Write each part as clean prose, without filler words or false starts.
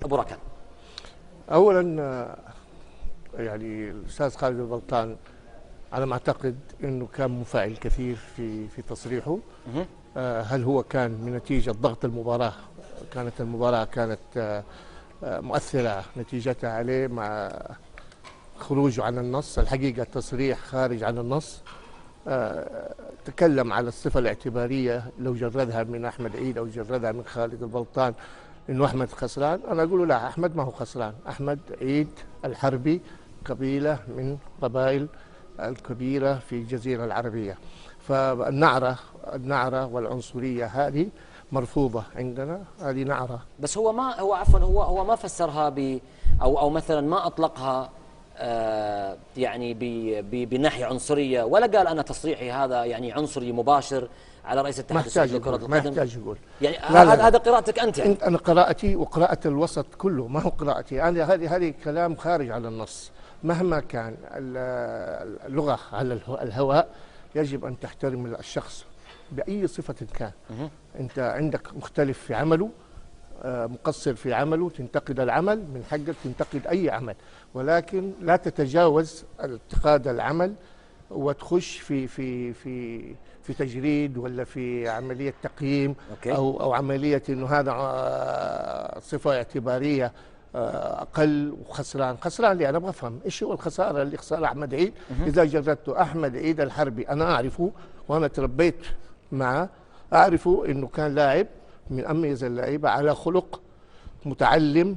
ابو ركان. اولا يعني الاستاذ خالد البلطان على ما اعتقد انه كان منفعل كثير في تصريحه. هل هو كان من نتيجه ضغط المباراه؟ كانت المباراه مؤثره نتيجتها عليه مع خروجه عن النص. الحقيقه التصريح خارج عن النص. تكلم على الصفه الاعتباريه لو جردها من احمد عيد او جردها من خالد البلطان انه احمد خسران. انا اقول له لا، احمد ما هو خسران. احمد عيد الحربي قبيله من قبائل الكبيره في الجزيره العربيه، فالنعره والعنصريه هذه مرفوضه عندنا. هذه نعره. بس هو ما هو عفوا هو ما فسرها او مثلا ما اطلقها يعني بناحيه عنصريه، ولا قال انا تصريحي هذا يعني عنصري مباشر على رئيس الاتحاد السعودي لكرة القدم. ما يحتاج يقول. يعني هذا قراءتك انت يعني. انا قراءتي وقراءة الوسط كله، ما هو قراءتي انا. هذه كلام خارج على النص. مهما كان اللغة على الهواء، يجب ان تحترم الشخص باي صفة كان. انت عندك مختلف في عمله، مقصر في عمله، تنتقد العمل، من حقك تنتقد اي عمل، ولكن لا تتجاوز انتقاد العمل وتخش في تجريد ولا في عمليه تقييم. او عمليه انه هذا صفه اعتباريه اقل وخسران. خسران ليه؟ انا ابغى افهم ايش هو الخساره اللي خسرها احمد عيد. اذا جردته احمد عيد الحربي، انا اعرفه وانا تربيت معه، اعرفه انه كان لاعب من اميز اللعيبه، على خلق، متعلم،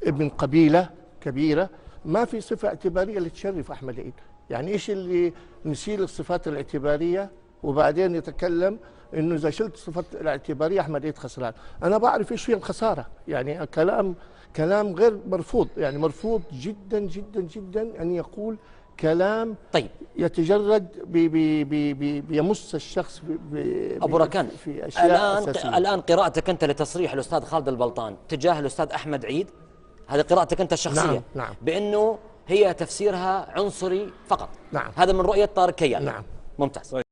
ابن قبيله كبيره. ما في صفه اعتباريه اللي تشرف احمد عيد. يعني ايش اللي نشيل الصفات الاعتباريه وبعدين يتكلم انه اذا شلت الصفات الاعتباريه احمد عيد خسران؟ انا بعرف ايش هي الخساره. يعني كلام غير مرفوض، يعني مرفوض جدا جدا جدا ان يقول كلام طيب يتجرد بيمس الشخص ابو ركان في اشياء أساسية. الان قراءتك انت لتصريح الاستاذ خالد البلطان تجاه الاستاذ احمد عيد، هذه قراءتك انت الشخصيه. نعم. بانه هي تفسيرها عنصري فقط. نعم. هذا من رؤيه طارق كيان. نعم. ممتاز.